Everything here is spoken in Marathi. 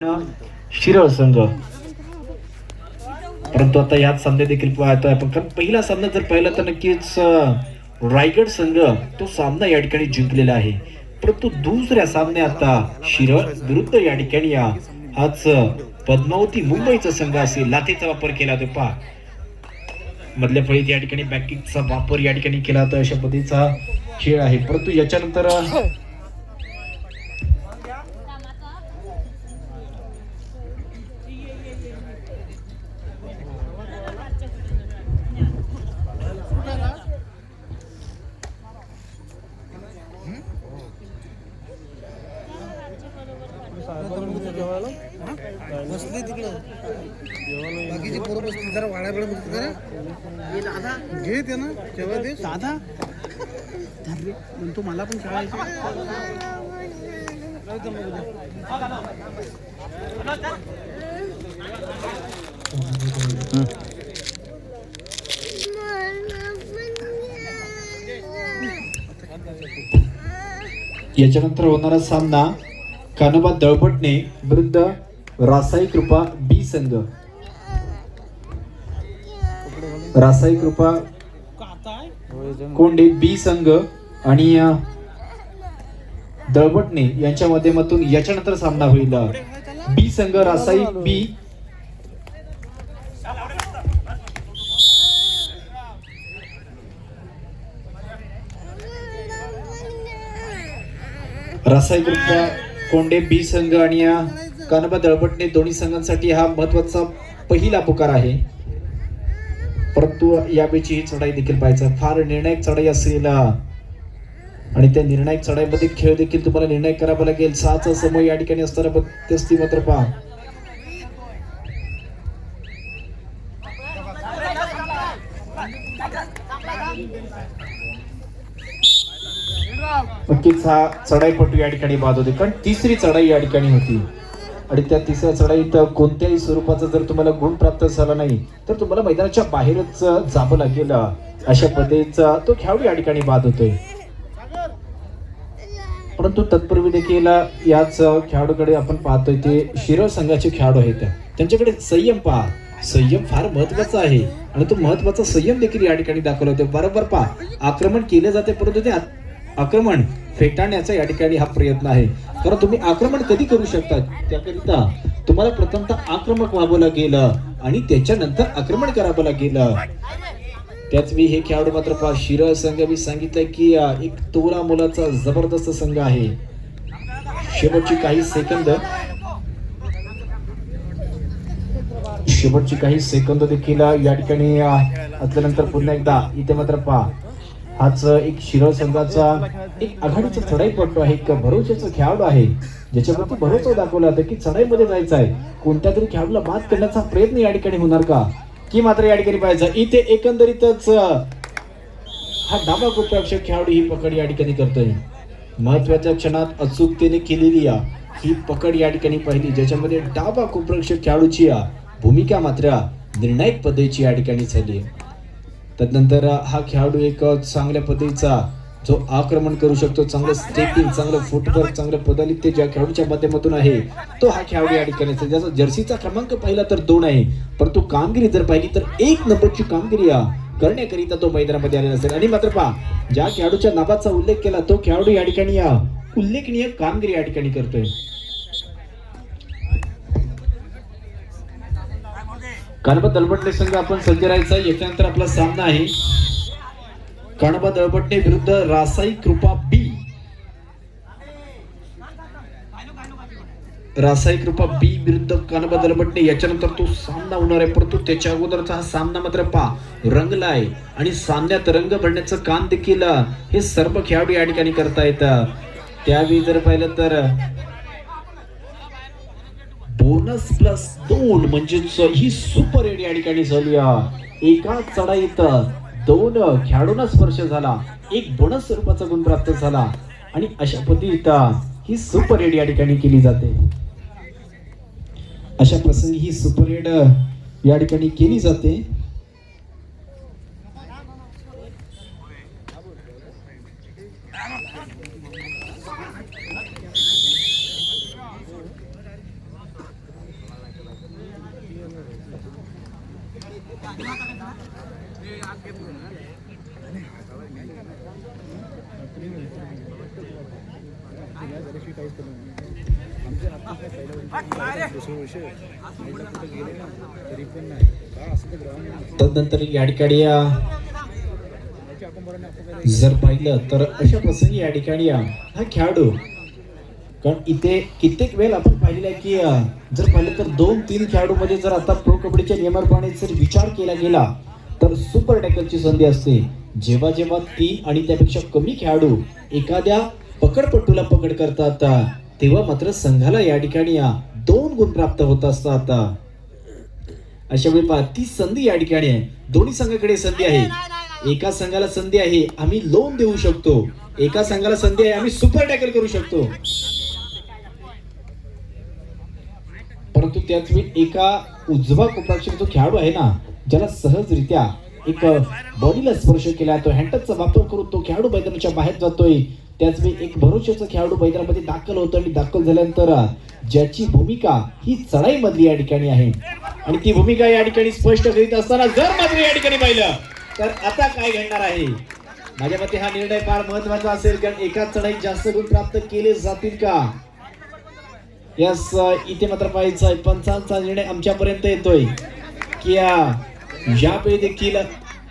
शिरळ संघ. परंतु आता यात सामने देखील पाहतोय आपण, कारण पहिला सामना जर पाहिला तर नक्कीच रायगड संघ तो सामना या ठिकाणी जिंकलेला आहे. परंतु दुसऱ्या सामन्यात आता शिरळ विरुद्ध या ठिकाणी हाच पद्मावती मुंबईचा संघ असेल. लाथेचा वापर केला होता पहा मधल्या फळीत या ठिकाणी बॅकिंगचा वापर या ठिकाणी केला होता. अशा पद्धतीचा खेळ आहे. परंतु याच्यानंतर बसले तिकडं बाकीचे पोरं बसले जरा वाड्याकडे बसले जरा दादा घे ते ना केव्हा ते दादा म्हणतो मला पण खेळायचं. याच्यानंतर होणारा सामना कानोबा दळपटणे विरुद्ध रासाई कृपा बी संघ. रासाई कृपा कोंडे बी संघ आणि दळपटणे यांच्या माध्यमातून याच्यानंतर सामना होईल. बी संघ रासाई बी. रासाई कृपा कोंडे बी संघ आणि कानोबा दळपटणे दोन्ही संघांसाठी हा महत्वाचा पहिला पुकार आहे. परंतु या बेची ही चढाई देखील पाहायचं, फार निर्णायक चढाई असेल आणि त्या निर्णायक चढाईमध्ये खेळ देखील तुम्हाला निर्णायक करावा लागेल. 6चा समय या ठिकाणी असताना मध्यस्थी मात्र पहा नक्कीच हा चढाईपटू या ठिकाणी बाद होते, कारण तिसरी चढाई या ठिकाणी होती आणि त्या तिसऱ्या चढाईत कोणत्याही स्वरूपाचा जर तुम्हाला गुण प्राप्त झाला नाही तर तुम्हाला मैदानाच्या बाहेरच जावं लागेल. अशा पद्धतीचा तो खेळाडू या ठिकाणी बाद होतोय. परंतु तत्पूर्वी देखील याच खेळाडूकडे आपण पाहतोय ते शिरळ संघाचे खेळाडू आहेत. त्यांच्याकडे संयम पहा, संयम फार महत्वाचा आहे आणि तो महत्वाचा संयम देखील या ठिकाणी दाखवला होते. बरोबर पहा आक्रमण केले जाते, परंतु ते आक्रमण फेटाळण्याचा या ठिकाणी हा प्रयत्न आहे. कारण तुम्ही आक्रमण कधी करू शकता, त्याकरिता तुम्हाला प्रथमतः आक्रमक व्हावं लागेल आणि त्याच्यानंतर आक्रमण करावं लागेल. त्याच वेळी हे खेळाडू मात्र पहा शिरळ संघ मी सांगितलंय की एक तोरा मुलाचा जबरदस्त संघ आहे. शेवटची काही सेकंद देखील या ठिकाणी असल्यानंतर पुन्हा एकदा इथे मात्र पहा हाच एक शिरळ संघाचा एक आघाडीचा चढाईपटू आहे, एक भरोशाचा खेळाडू आहे ज्याच्यावरती भरोसा दाखवला होता की चढाईमध्ये जायचं आहे. कोणत्या तरी खेळाडूला मात करण्याचा प्रयत्न या ठिकाणी होणार का की मात्र या ठिकाणी पाहायचं इथे एकंदरीतच हा डावा गोप्याक्षक खेळाडू ही पकड या ठिकाणी करतोय. महत्वाच्या क्षणात अचूकतेने केलेली ही पकड या ठिकाणी पाहिली, ज्याच्यामध्ये डावा गोप्याक्षक खेळाडूची भूमिका मात्र निर्णायक पद्धतीची या ठिकाणी झाली. त्यानंतर हा खेळाडू एक चांगल्या पद्धतीचा जो आक्रमण करू शकतो, चांगलं स्टेपिंग, चांगलं फुटवर्क, चांगलं पदालित ज्या खेळाडूच्या माध्यमातून आहे तो हा खेळाडू या ठिकाणी. ज्याचा जर्सीचा क्रमांक पाहिला तर 2 आहे, परंतु कामगिरी जर पाहिली तर 1 नंबरची कामगिरी करण्याकरिता तो मैदानामध्ये आलेला असेल. आणि मात्र पहा ज्या खेळाडूच्या नावाचा उल्लेख केला तो खेळाडू या ठिकाणी उल्लेखनीय कामगिरी या ठिकाणी करतोय. कानोबा दळपटणे संघ आपण सज्ज राहायचा. याच्यानंतर आपला सामना आहे कानोबा दळपटणे विरुद्ध रासाई कृपा बी. रासाई कृपा बी विरुद्ध कानोबा दळपटणे याच्यानंतर तो सामना होणार आहे. परंतु त्याच्या अगोदरचा हा सामना मात्र पहा रंगला आहे आणि सामन्यात रंग भरण्याचं काम देखील हे सर्व खेळाडू या ठिकाणी करतायत. त्यावेळी जर पाहिलं तर बोनस +2 म्हणजे ही सुपर एड या ठिकाणी झाली. एका चढाईत 2 खेळाडूंना स्पर्श झाला, एक बोनस स्वरूपाचा गुण प्राप्त झाला आणि अशा पद्धतीत ही सुपर एड या ठिकाणी केली जाते. अशा प्रसंगी ही सुपर एड या ठिकाणी केली जाते. तदनंतर या ठिकाणी जर पाहिलं तर अशा प्रसंगी या ठिकाणी हा खेळाडू, कारण इथे कित्येक वेळ आपण पाहिलेला आहे की जर पाहिलं तर 2-3 खेळाडू मध्ये जर आता प्रो कबड्डीच्या नियमाप्रमाणे जर विचार केला गेला तर सुपर टॅकलची संधी असते. जेव्हा जेव्हा 3 आणि त्यापेक्षा कमी खेळाडू एखाद्या पकडपट्टूला पकड करतात तेव्हा मात्र संघाला या ठिकाणी 2 गुण प्राप्त होत असतात. अशा वेळी पहा ती संधी या ठिकाणी आहे. दोन्ही संघाकडे संधी आहे. एका संघाला संधी आहे आम्ही लोन देऊ शकतो, एका संघाला संधी आहे आम्ही सुपर टॅकल करू शकतो. परंतु त्याच वेळी एका उजवा कोपराक्षक जो खेळाडू आहे ना, ज्याला सहजरित्या एक बॉडीला स्पर्श केला, तो हँडटचचा वापर करून तो खेळाडू मैदानाच्या बाहेर जातोय. त्याच वेळी एक भरोशाचा खेळाडू मैदानामध्ये दाखल होतो आणि दाखल झाल्यानंतर ज्याची भूमिका ही चढाई मधली या ठिकाणी आहे आणि ती भूमिका या ठिकाणी स्पष्ट करीत असताना जर मात्र या ठिकाणी पाहिलं तर आता काय घडणार आहे. माझ्या मते हा निर्णय फार महत्वाचा असेल, कारण एकाच चढाईत जास्त गुण प्राप्त केले जातील का. यस, इथे मात्र पाहायचं पंचांचा निर्णय आमच्यापर्यंत येतोय की यावेळी देखील